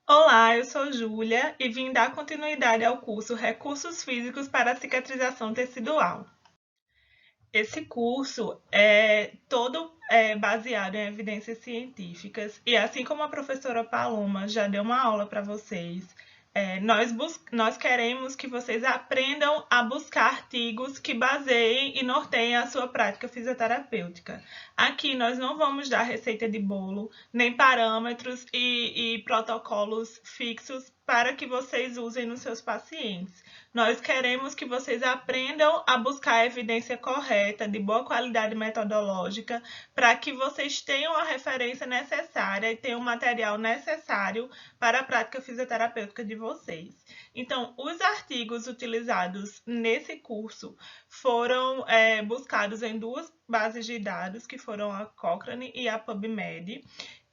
Olá, eu sou Júlia e vim dar continuidade ao curso Recursos Físicos para a Cicatrização Tecidual. Esse curso é todo baseado em evidências científicas e assim como a professora Paloma já deu uma aula para vocês, nós queremos que vocês aprendam a buscar artigos que baseiem e norteiem a sua prática fisioterapêutica. Aqui nós não vamos dar receita de bolo, nem parâmetros e protocolos fixos para que vocês usem nos seus pacientes. Nós queremos que vocês aprendam a buscar a evidência correta, de boa qualidade metodológica, para que vocês tenham a referência necessária e tenham o material necessário para a prática fisioterapêutica de vocês. Então, os artigos utilizados nesse curso foram buscados em duas bases de dados, que foram a Cochrane e a PubMed,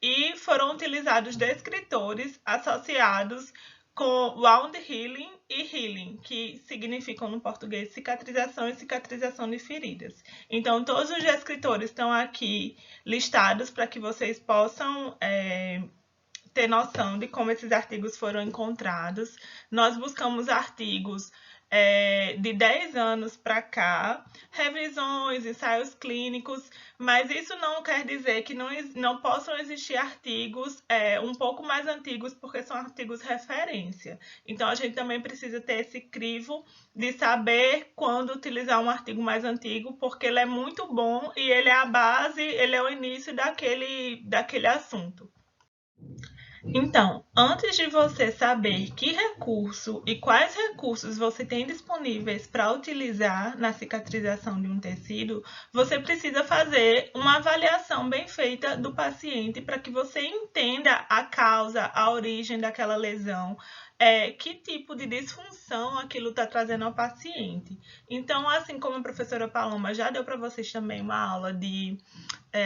e foram utilizados descritores associados com Wound Healing e Healing, que significam no português cicatrização e cicatrização de feridas. Então, todos os descritores estão aqui listados para que vocês possam ter noção de como esses artigos foram encontrados. Nós buscamos artigos de 10 anos para cá, revisões, ensaios clínicos, mas isso não quer dizer que não possam existir artigos um pouco mais antigos, porque são artigos referência. Então, a gente também precisa ter esse crivo de saber quando utilizar um artigo mais antigo, porque ele é muito bom e ele é a base, ele é o início daquele assunto. Então, antes de você saber que recurso e quais recursos você tem disponíveis para utilizar na cicatrização de um tecido, você precisa fazer uma avaliação bem feita do paciente para que você entenda a causa, a origem daquela lesão, que tipo de disfunção aquilo está trazendo ao paciente. Então, assim como a professora Paloma já deu para vocês também uma aula de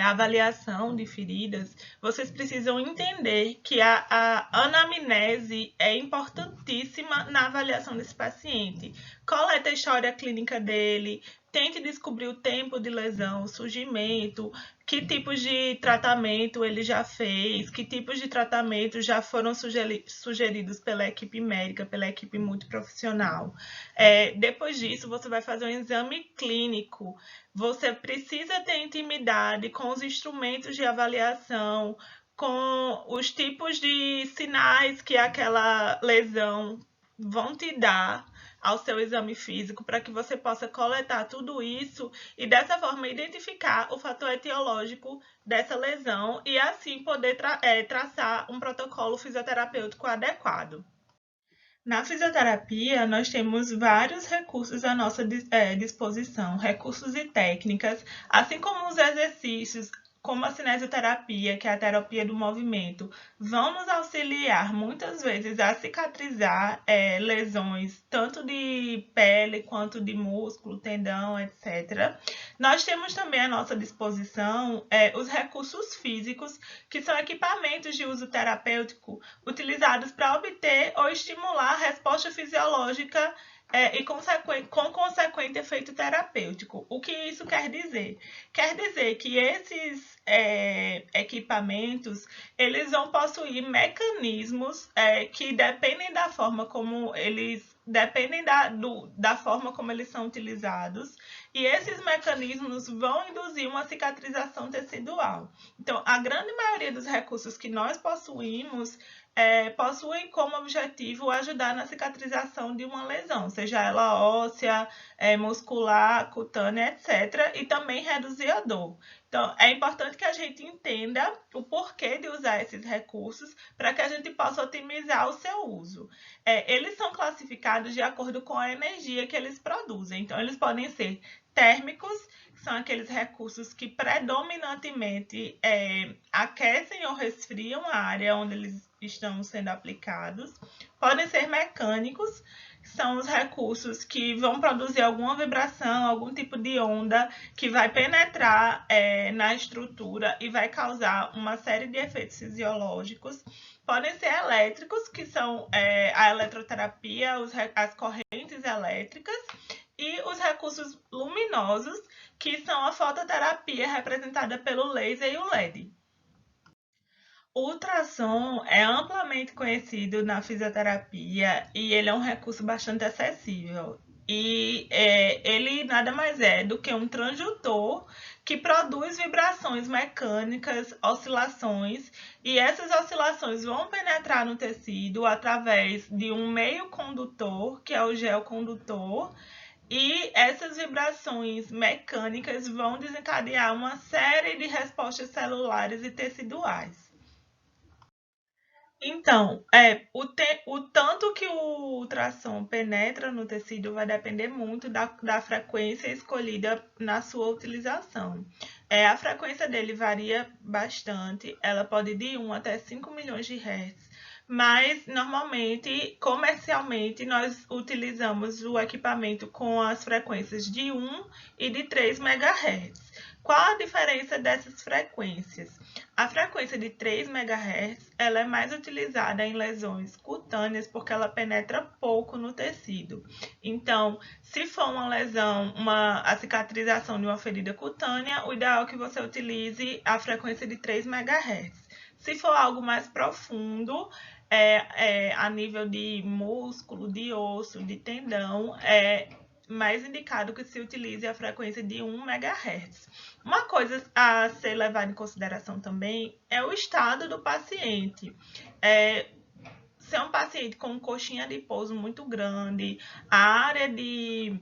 avaliação de feridas, vocês precisam entender que a anamnese é importantíssima na avaliação desse paciente. Coleta a história clínica dele, tente descobrir o tempo de lesão, o surgimento, que tipos de tratamento ele já fez, que tipos de tratamento já foram sugeridos pela equipe médica, pela equipe multiprofissional. Depois disso, você vai fazer um exame clínico. Você precisa ter intimidade com os instrumentos de avaliação, com os tipos de sinais que aquela lesão vão te dar ao seu exame físico, para que você possa coletar tudo isso e dessa forma identificar o fator etiológico dessa lesão e assim poder traçar um protocolo fisioterapêutico adequado. Na fisioterapia, nós temos vários recursos à nossa disposição, recursos e técnicas, assim como os exercícios, como a cinesioterapia, que é a terapia do movimento, vão nos auxiliar muitas vezes a cicatrizar lesões, tanto de pele quanto de músculo, tendão, etc. Nós temos também à nossa disposição os recursos físicos, que são equipamentos de uso terapêutico utilizados para obter ou estimular a resposta fisiológica e com consequente efeito terapêutico. O que isso quer dizer? Quer dizer que esses equipamentos eles vão possuir mecanismos que dependem da forma como da forma como eles são utilizados, e esses mecanismos vão induzir uma cicatrização tecidual. Então, a grande maioria dos recursos que nós possuímos possuem como objetivo ajudar na cicatrização de uma lesão, seja ela óssea, muscular, cutânea, etc., e também reduzir a dor. Então, é importante que a gente entenda o porquê de usar esses recursos para que a gente possa otimizar o seu uso. Eles são classificados de acordo com a energia que eles produzem. Então, eles podem ser térmicos, que são aqueles recursos que predominantemente aquecem ou resfriam a área onde eles estão sendo aplicados. Podem ser mecânicos, que são os recursos que vão produzir alguma vibração, algum tipo de onda que vai penetrar na estrutura e vai causar uma série de efeitos fisiológicos. Podem ser elétricos, que são a eletroterapia, as correntes elétricas, e os recursos luminosos, que são a fototerapia representada pelo laser e o LED. O ultrassom é amplamente conhecido na fisioterapia e ele é um recurso bastante acessível. Ele nada mais é do que um transdutor que produz vibrações mecânicas, oscilações, e essas oscilações vão penetrar no tecido através de um meio condutor, que é o gel condutor, e essas vibrações mecânicas vão desencadear uma série de respostas celulares e teciduais. Então, o tanto que o ultrassom penetra no tecido vai depender muito da frequência escolhida na sua utilização. A frequência dele varia bastante, ela pode ir de 1 até 5 milhões de hertz, mas normalmente, comercialmente, nós utilizamos o equipamento com as frequências de 1 e de 3 MHz. Qual a diferença dessas frequências? A frequência de 3 MHz ela é mais utilizada em lesões cutâneas porque ela penetra pouco no tecido. Então, se for uma lesão, a cicatrização de uma ferida cutânea, o ideal é que você utilize a frequência de 3 MHz. Se for algo mais profundo, a nível de músculo, de osso, de tendão, é mais indicado que se utilize a frequência de 1 MHz. Uma coisa a ser levada em consideração também é o estado do paciente. Se é um paciente com coxinha de pouso muito grande, a área de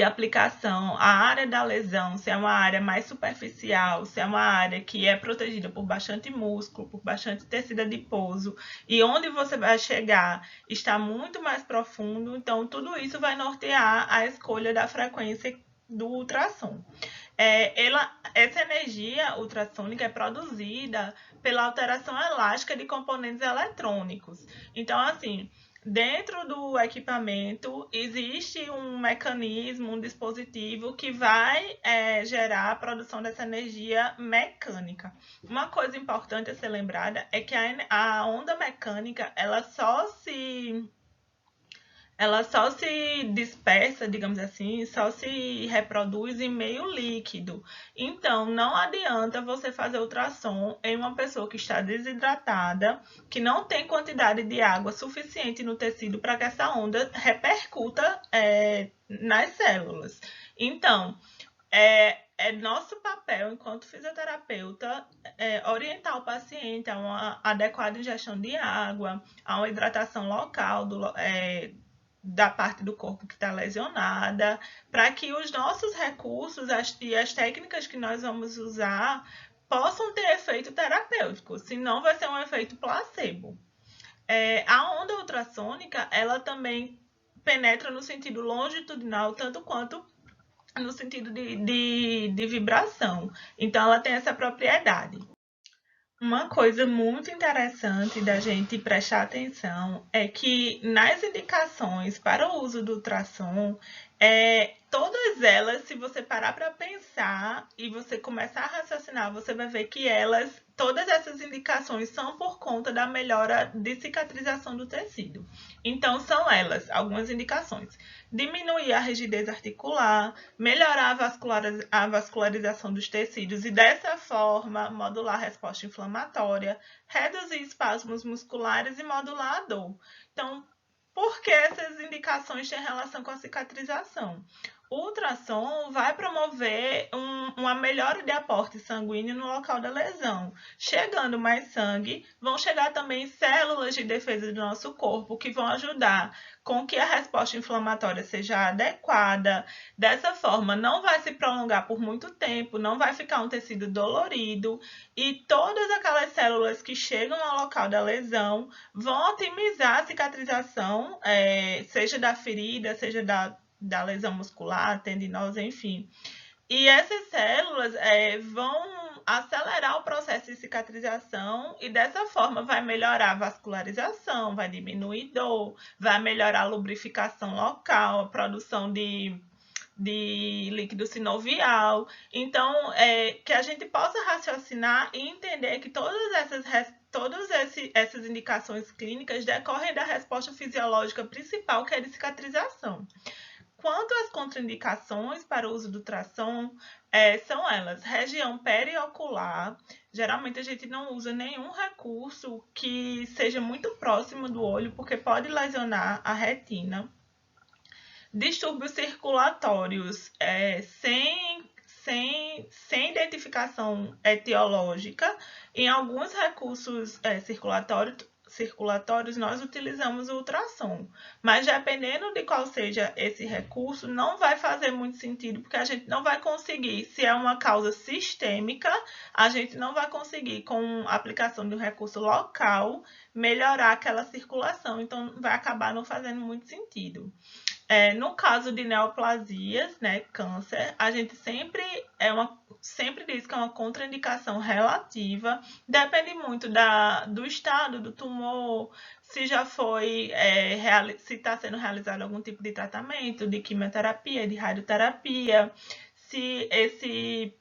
aplicação, a área da lesão, se é uma área mais superficial, se é uma área que é protegida por bastante músculo, por bastante tecido adiposo, e onde você vai chegar está muito mais profundo, então tudo isso vai nortear a escolha da frequência do ultrassom. Essa energia ultrassônica é produzida pela alteração elástica de componentes eletrônicos. Então, assim, dentro do equipamento existe um mecanismo, um dispositivo que vai gerar a produção dessa energia mecânica. Uma coisa importante a ser lembrada é que a onda mecânica ela só se dispersa, digamos assim, só se reproduz em meio líquido. Então, não adianta você fazer ultrassom em uma pessoa que está desidratada, que não tem quantidade de água suficiente no tecido para que essa onda repercuta nas células. Então, é nosso papel, enquanto fisioterapeuta, orientar o paciente a uma adequada ingestão de água, a uma hidratação local da parte do corpo que está lesionada, para que os nossos recursos e as técnicas que nós vamos usar possam ter efeito terapêutico, senão vai ser um efeito placebo. A onda ultrassônica, ela também penetra no sentido longitudinal, tanto quanto no sentido de vibração. Então, ela tem essa propriedade. Uma coisa muito interessante da gente prestar atenção é que nas indicações para o uso do ultrassom, todas elas, se você parar para pensar e você começar a raciocinar, você vai ver que todas essas indicações são por conta da melhora de cicatrização do tecido. Então, são elas, algumas indicações. Diminuir a rigidez articular, melhorar a vascularização dos tecidos e, dessa forma, modular a resposta inflamatória, reduzir espasmos musculares e modular a dor. Então, por que essas indicações têm relação com a cicatrização? O ultrassom vai promover uma melhora de aporte sanguíneo no local da lesão. Chegando mais sangue, vão chegar também células de defesa do nosso corpo que vão ajudar com que a resposta inflamatória seja adequada. Dessa forma, não vai se prolongar por muito tempo, não vai ficar um tecido dolorido e todas aquelas células que chegam ao local da lesão vão otimizar a cicatrização, seja da ferida, seja da lesão muscular, tendinosa, enfim. E essas células vão acelerar o processo de cicatrização e dessa forma vai melhorar a vascularização, vai diminuir dor, vai melhorar a lubrificação local, a produção de líquido sinovial. Então, que a gente possa raciocinar e entender que todas essas indicações clínicas decorrem da resposta fisiológica principal, que é de cicatrização. Quanto às contraindicações para o uso do ultrassom, são elas: região periocular. Geralmente a gente não usa nenhum recurso que seja muito próximo do olho, porque pode lesionar a retina. Distúrbios circulatórios sem identificação etiológica. Em alguns recursos circulatórios, nós utilizamos o ultrassom, mas dependendo de qual seja esse recurso, não vai fazer muito sentido, porque a gente não vai conseguir, se é uma causa sistêmica, a gente não vai conseguir, com a aplicação de um recurso local, melhorar aquela circulação, então vai acabar não fazendo muito sentido. No caso de neoplasias, né, câncer, a gente sempre diz que é uma contraindicação relativa, depende muito do estado do tumor, se já foi, se está sendo realizado algum tipo de tratamento, de quimioterapia, de radioterapia, se esse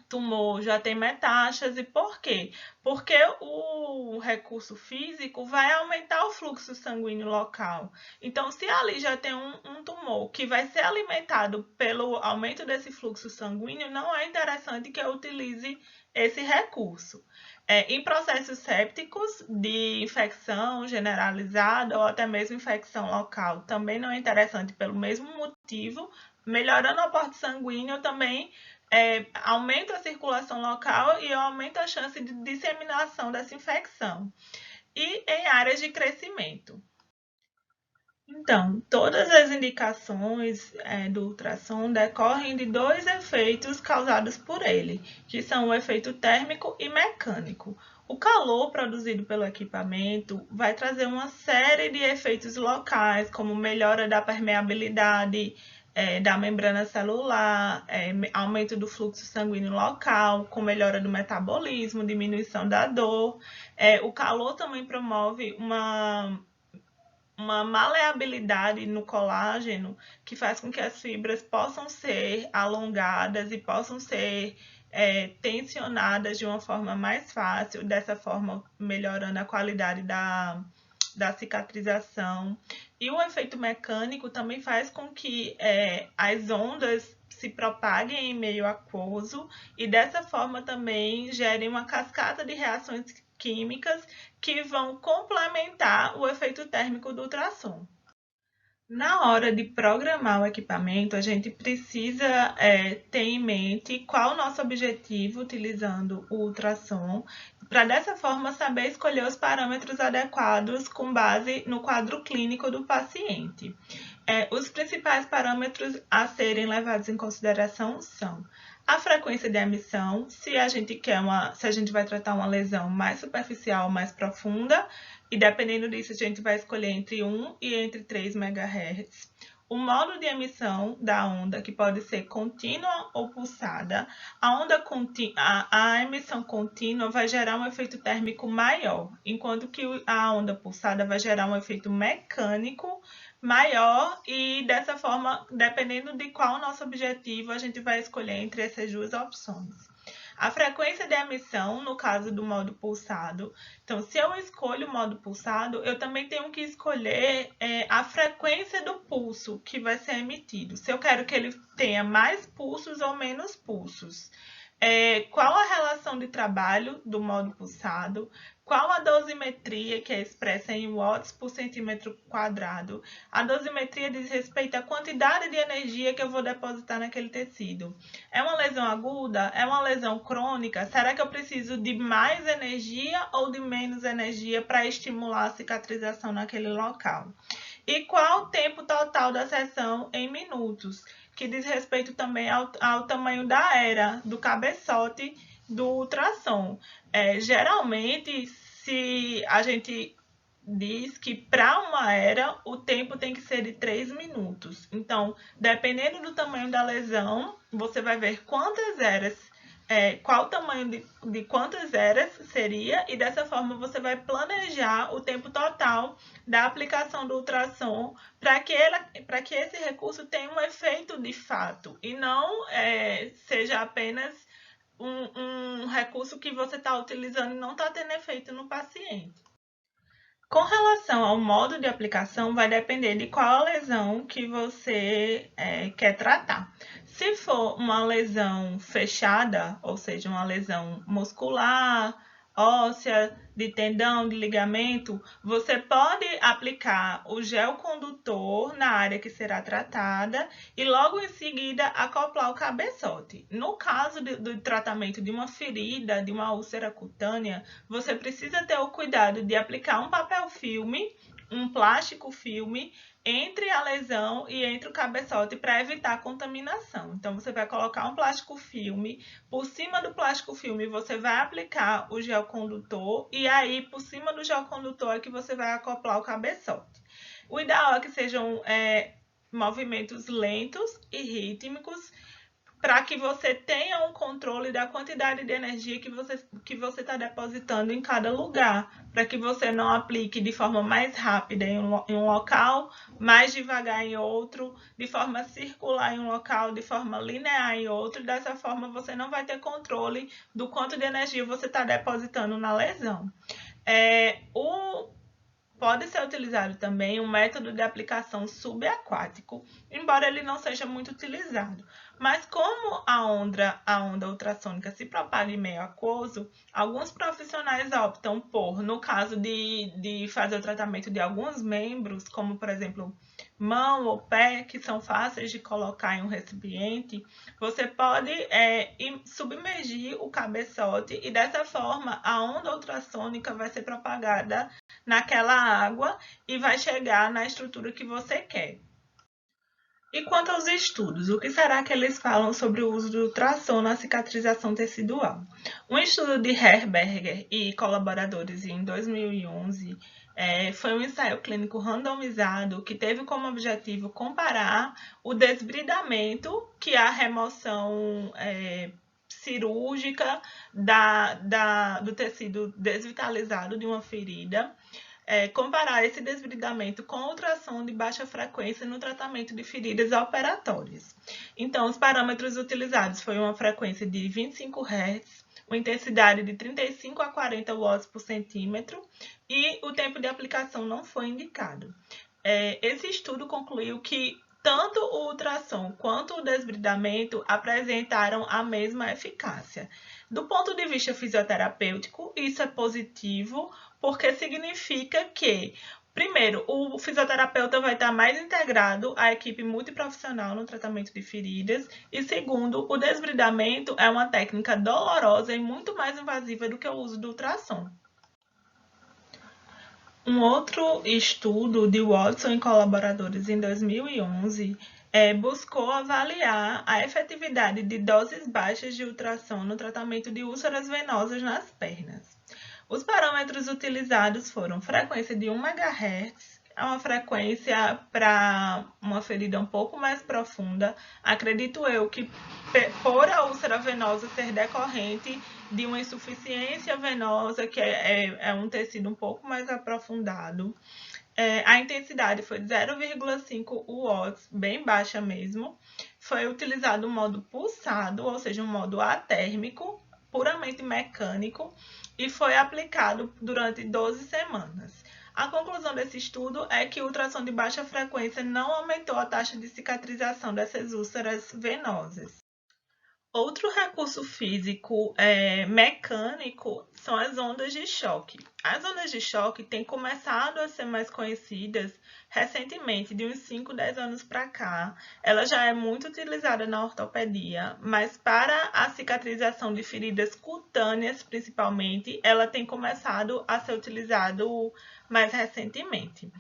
tumor já tem metástase. Por quê? Porque o recurso físico vai aumentar o fluxo sanguíneo local. Então, se ali já tem um tumor que vai ser alimentado pelo aumento desse fluxo sanguíneo, não é interessante que eu utilize esse recurso. Em processos sépticos de infecção generalizada ou até mesmo infecção local, também não é interessante pelo mesmo motivo. Melhorando o aporte sanguíneo também aumenta a circulação local e aumenta a chance de disseminação dessa infecção. E em áreas de crescimento. Então, todas as indicações do ultrassom decorrem de dois efeitos causados por ele, que são o efeito térmico e mecânico. O calor produzido pelo equipamento vai trazer uma série de efeitos locais, como melhora da permeabilidade da membrana celular, aumento do fluxo sanguíneo local, com melhora do metabolismo, diminuição da dor. O calor também promove uma maleabilidade no colágeno que faz com que as fibras possam ser alongadas e possam ser tensionadas de uma forma mais fácil, dessa forma melhorando a qualidade da cicatrização. E o efeito mecânico também faz com que as ondas se propaguem em meio aquoso e dessa forma também gerem uma cascata de reações químicas que vão complementar o efeito térmico do ultrassom. Na hora de programar o equipamento, a gente precisa ter em mente qual o nosso objetivo utilizando o ultrassom, para dessa forma saber escolher os parâmetros adequados com base no quadro clínico do paciente. Os principais parâmetros a serem levados em consideração são a frequência de emissão, se a gente vai tratar uma lesão mais superficial ou mais profunda, e dependendo disso a gente vai escolher entre 1 e entre 3 MHz. O modo de emissão da onda, que pode ser contínua ou pulsada. A emissão contínua vai gerar um efeito térmico maior, enquanto que a onda pulsada vai gerar um efeito mecânico maior, e dessa forma, dependendo de qual o nosso objetivo, a gente vai escolher entre essas duas opções. A frequência de emissão, no caso do modo pulsado. Então, se eu escolho o modo pulsado, eu também tenho que escolher a frequência do pulso que vai ser emitido. Se eu quero que ele tenha mais pulsos ou menos pulsos. Qual a relação de trabalho do modo pulsado? Qual a dosimetria, que é expressa em watts por centímetro quadrado? A dosimetria diz respeito à quantidade de energia que eu vou depositar naquele tecido. É uma lesão aguda? É uma lesão crônica? Será que eu preciso de mais energia ou de menos energia para estimular a cicatrização naquele local? E qual o tempo total da sessão em minutos? Que diz respeito também ao tamanho da era, do cabeçote do ultrassom. Geralmente, se a gente diz que para uma era o tempo tem que ser de 3 minutos. Então, dependendo do tamanho da lesão, você vai ver quantas eras, qual o tamanho de quantas eras seria, e dessa forma você vai planejar o tempo total da aplicação do ultrassom para que esse recurso tenha um efeito de fato e não seja apenas um recurso que você está utilizando e não está tendo efeito no paciente. Com relação ao modo de aplicação, vai depender de qual a lesão que você quer tratar. Se for uma lesão fechada, ou seja, uma lesão muscular, óssea, de tendão, de ligamento, você pode aplicar o gel condutor na área que será tratada e logo em seguida acoplar o cabeçote. No caso do tratamento de uma ferida, de uma úlcera cutânea, você precisa ter o cuidado de aplicar um papel filme, um plástico filme, entre a lesão e entre o cabeçote para evitar contaminação. Então, você vai colocar um plástico filme, por cima do plástico filme você vai aplicar o gel condutor e aí por cima do gel condutor é que você vai acoplar o cabeçote. O ideal é que sejam movimentos lentos e rítmicos, para que você tenha um controle da quantidade de energia que você está depositando em cada lugar, para que você não aplique de forma mais rápida em um local, mais devagar em outro, de forma circular em um local, de forma linear em outro. Dessa forma, você não vai ter controle do quanto de energia você está depositando na lesão. Pode ser utilizado também um método de aplicação subaquático, embora ele não seja muito utilizado. Mas como a onda ultrassônica se propaga em meio aquoso, alguns profissionais optam por, no caso de fazer o tratamento de alguns membros, como por exemplo mão ou pé, que são fáceis de colocar em um recipiente, você pode submergir o cabeçote e dessa forma a onda ultrassônica vai ser propagada naquela água e vai chegar na estrutura que você quer. E quanto aos estudos, o que será que eles falam sobre o uso do ultrassom na cicatrização tecidual? Um estudo de Herberger e colaboradores em 2011 foi um ensaio clínico randomizado que teve como objetivo comparar o desbridamento, que é a remoção cirúrgica do tecido desvitalizado de uma ferida, comparar esse desbridamento com ultrassom de baixa frequência no tratamento de feridas operatórias. Então, os parâmetros utilizados foram uma frequência de 25 Hz, uma intensidade de 35 a 40 watts por centímetro e o tempo de aplicação não foi indicado. Esse estudo concluiu que tanto o ultrassom quanto o desbridamento apresentaram a mesma eficácia. Do ponto de vista fisioterapêutico, isso é positivo, porque significa que, primeiro, o fisioterapeuta vai estar mais integrado à equipe multiprofissional no tratamento de feridas, e segundo, o desbridamento é uma técnica dolorosa e muito mais invasiva do que o uso do ultrassom. Um outro estudo de Watson e colaboradores em 2011 buscou avaliar a efetividade de doses baixas de ultrassom no tratamento de úlceras venosas nas pernas. Os parâmetros utilizados foram frequência de 1 MHz, é uma frequência para uma ferida um pouco mais profunda. Acredito eu que por a úlcera venosa ser decorrente de uma insuficiência venosa, que é um tecido um pouco mais aprofundado. A intensidade foi 0,5 watts, bem baixa mesmo. Foi utilizado um modo pulsado, ou seja, um modo atérmico, puramente mecânico, e foi aplicado durante 12 semanas. A conclusão desse estudo é que o ultrassom de baixa frequência não aumentou a taxa de cicatrização dessas úlceras venosas. Outro recurso físico mecânico são as ondas de choque. As ondas de choque têm começado a ser mais conhecidas recentemente, de uns 5, 10 anos para cá. Ela já é muito utilizada na ortopedia, mas para a cicatrização de feridas cutâneas, principalmente, ela tem começado a ser utilizada mais recentemente.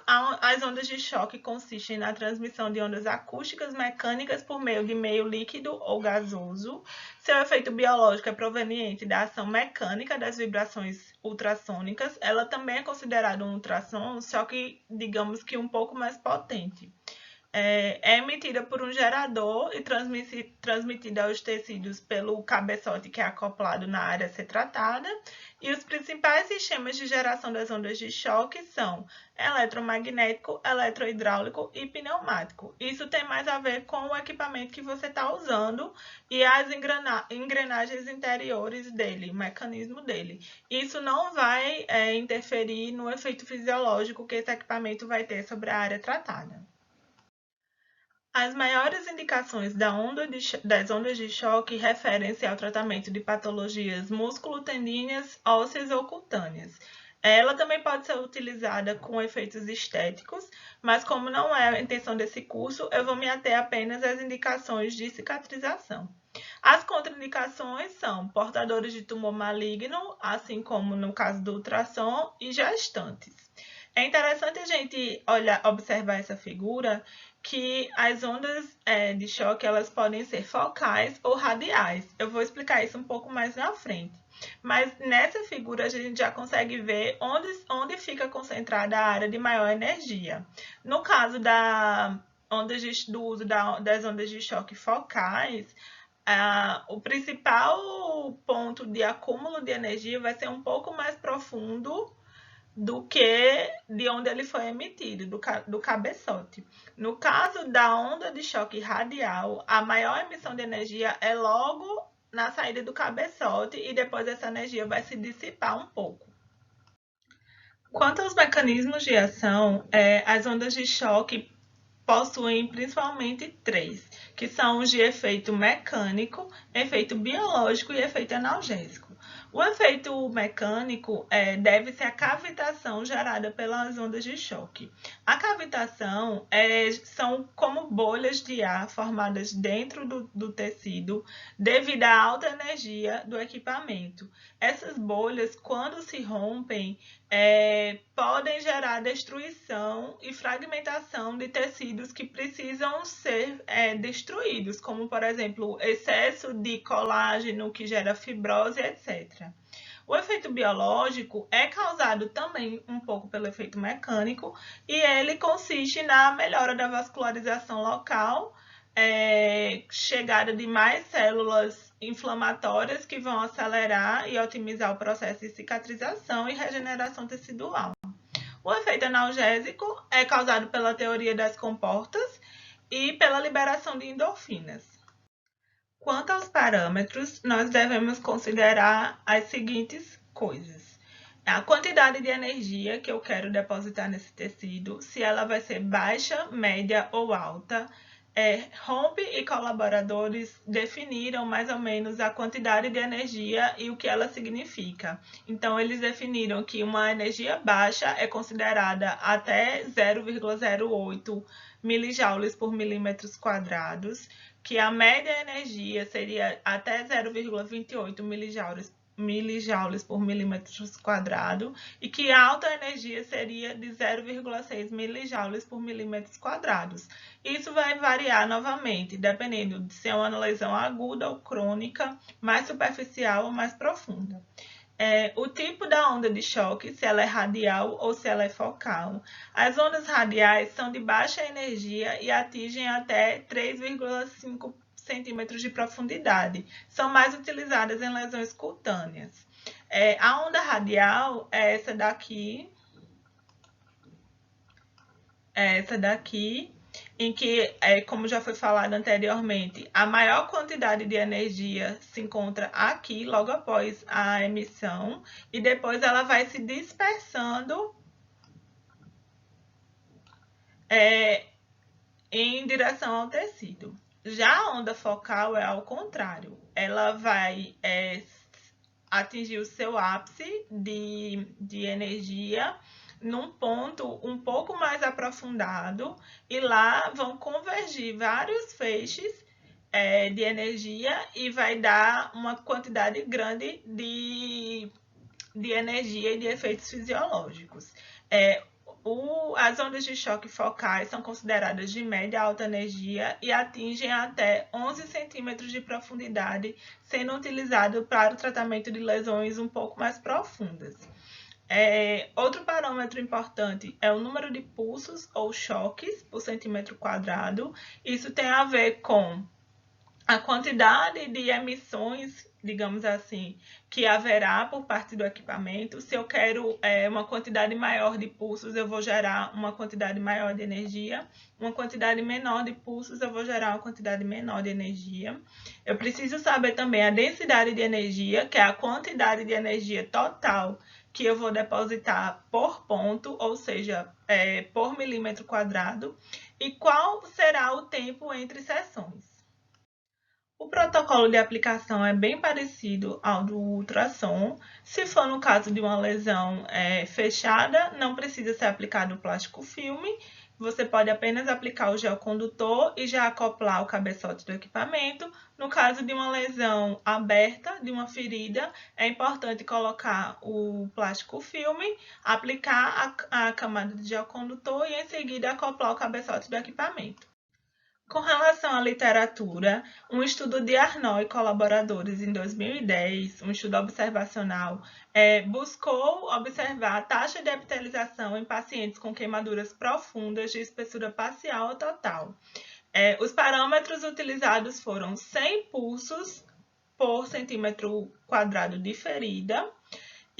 As ondas de choque consistem na transmissão de ondas acústicas mecânicas por meio de meio líquido ou gasoso. Seu efeito biológico é proveniente da ação mecânica das vibrações ultrassônicas. Ela também é considerada um ultrassom, só que, digamos que um pouco mais potente. é emitida por um gerador e transmitida aos tecidos pelo cabeçote que é acoplado na área a ser tratada. E os principais sistemas de geração das ondas de choque são eletromagnético, eletrohidráulico e pneumático. Isso tem mais a ver com o equipamento que você está usando e as engrenagens interiores dele, o mecanismo dele. Isso não vai interferir no efeito fisiológico que esse equipamento vai ter sobre a área tratada. As maiores indicações das ondas de choque referem-se ao tratamento de patologias músculo-tendíneas, ósseas ou cutâneas. Ela também pode ser utilizada com efeitos estéticos, mas como não é a intenção desse curso, eu vou me ater apenas às indicações de cicatrização. As contraindicações são portadores de tumor maligno, assim como no caso do ultrassom, e gestantes. É interessante a gente observar essa figura, que as ondas de choque elas podem ser focais ou radiais. Eu vou explicar isso um pouco mais na frente. Mas nessa figura a gente já consegue ver onde fica concentrada a área de maior energia. No caso do uso das ondas de choque focais, o principal ponto de acúmulo de energia vai ser um pouco mais profundo do que de onde ele foi emitido, do cabeçote. No caso da onda de choque radial, a maior emissão de energia é logo na saída do cabeçote e depois essa energia vai se dissipar um pouco. Quanto aos mecanismos de ação, as ondas de choque possuem principalmente três, que são os de efeito mecânico, efeito biológico e efeito analgésico. O efeito mecânico deve-se à cavitação gerada pelas ondas de choque. A cavitação são como bolhas de ar formadas dentro do tecido devido à alta energia do equipamento. Essas bolhas, quando se rompem, podem gerar destruição e fragmentação de tecidos que precisam ser destruídos, como, por exemplo, excesso de colágeno que gera fibrose, etc. O efeito biológico é causado também um pouco pelo efeito mecânico e ele consiste na melhora da vascularização local, chegada de mais células inflamatórias que vão acelerar e otimizar o processo de cicatrização e regeneração tecidual. O efeito analgésico é causado pela teoria das comportas e pela liberação de endorfinas. Quanto aos parâmetros, nós devemos considerar as seguintes coisas. A quantidade de energia que eu quero depositar nesse tecido, se ela vai ser baixa, média ou alta. Rompe e colaboradores definiram mais ou menos a quantidade de energia e o que ela significa. Então, eles definiram que uma energia baixa é considerada até 0,08 milijoules por milímetros quadrados, que a média energia seria até 0,28 milijoules por milímetros quadrado e que a alta energia seria de 0,6 milijoules por milímetros quadrados. Isso vai variar novamente, dependendo de se é uma lesão aguda ou crônica, mais superficial ou mais profunda. O tipo da onda de choque, se ela é radial ou se ela é focal. As ondas radiais são de baixa energia e atingem até 3,5 centímetros de profundidade. São mais utilizadas em lesões cutâneas. A onda radial é essa daqui. Em que, como já foi falado anteriormente, a maior quantidade de energia se encontra aqui, logo após a emissão, e depois ela vai se dispersando em direção ao tecido. Já a onda focal é ao contrário, ela vai atingir o seu ápice de energia num ponto um pouco mais aprofundado e lá vão convergir vários feixes de energia e vai dar uma quantidade grande de energia e de efeitos fisiológicos. As ondas de choque focais são consideradas de média a alta energia e atingem até 11 centímetros de profundidade, sendo utilizado para o tratamento de lesões um pouco mais profundas. Outro parâmetro importante é o número de pulsos ou choques por centímetro quadrado. Isso tem a ver com a quantidade de emissões, digamos assim, que haverá por parte do equipamento. Se eu quero uma quantidade maior de pulsos, eu vou gerar uma quantidade maior de energia. Uma quantidade menor de pulsos, eu vou gerar uma quantidade menor de energia. Eu preciso saber também a densidade de energia, que é a quantidade de energia total que eu vou depositar por ponto, ou seja, por milímetro quadrado, e qual será o tempo entre sessões. O protocolo de aplicação é bem parecido ao do ultrassom. Se for no caso de uma lesão fechada, não precisa ser aplicado o plástico filme. Você pode apenas aplicar o gel condutor e já acoplar o cabeçote do equipamento. No caso de uma lesão aberta, de uma ferida, é importante colocar o plástico filme, aplicar a camada de gel condutor e em seguida acoplar o cabeçote do equipamento. Com relação à literatura, um estudo de Arnaud e colaboradores em 2010, um estudo observacional, buscou observar a taxa de epitelização em pacientes com queimaduras profundas de espessura parcial ou total. Os parâmetros utilizados foram 100 pulsos por centímetro quadrado de ferida,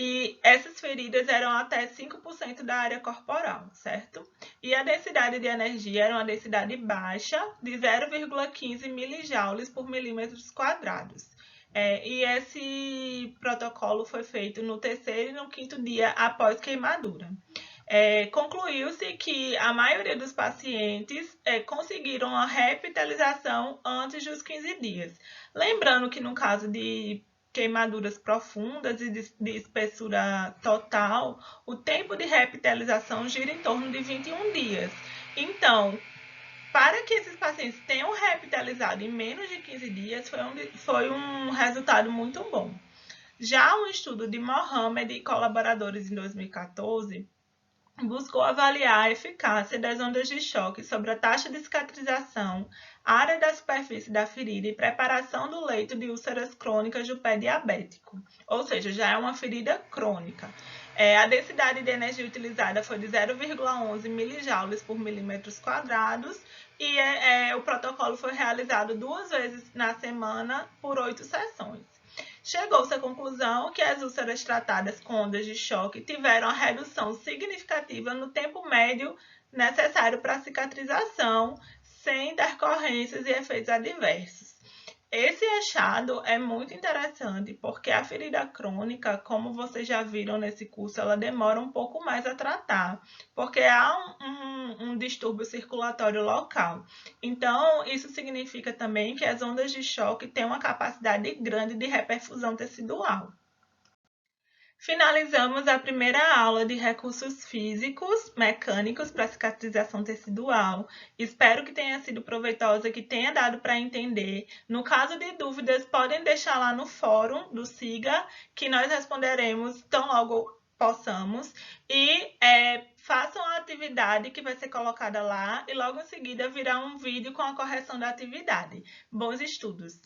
e essas feridas eram até 5% da área corporal, certo? E a densidade de energia era uma densidade baixa, de 0,15 milijoules por milímetros quadrados. E esse protocolo foi feito no terceiro e no quinto dia após queimadura. Concluiu-se que a maioria dos pacientes conseguiram a repitalização antes dos 15 dias. Lembrando que no caso de queimaduras profundas e de espessura total, o tempo de repitalização gira em torno de 21 dias. Então, para que esses pacientes tenham repitalizado em menos de 15 dias, foi um resultado muito bom. Já um estudo de Mohamed e colaboradores em 2014 buscou avaliar a eficácia das ondas de choque sobre a taxa de cicatrização, área da superfície da ferida e preparação do leito de úlceras crônicas do pé diabético, ou seja, já é uma ferida crônica. A densidade de energia utilizada foi de 0,11 milijoules por milímetros quadrados e o protocolo foi realizado 2 vezes na semana por 8 sessões. Chegou-se à conclusão que as úlceras tratadas com ondas de choque tiveram a redução significativa no tempo médio necessário para a cicatrização, sem intercorrências e efeitos adversos. Esse achado é muito interessante porque a ferida crônica, como vocês já viram nesse curso, ela demora um pouco mais a tratar, porque há um distúrbio circulatório local. Então, isso significa também que as ondas de choque têm uma capacidade grande de reperfusão tecidual. Finalizamos a primeira aula de recursos físicos, mecânicos para cicatrização tecidual. Espero que tenha sido proveitosa, que tenha dado para entender. No caso de dúvidas, podem deixar lá no fórum do SIGA, que nós responderemos tão logo possamos. E façam a atividade que vai ser colocada lá e logo em seguida virá um vídeo com a correção da atividade. Bons estudos!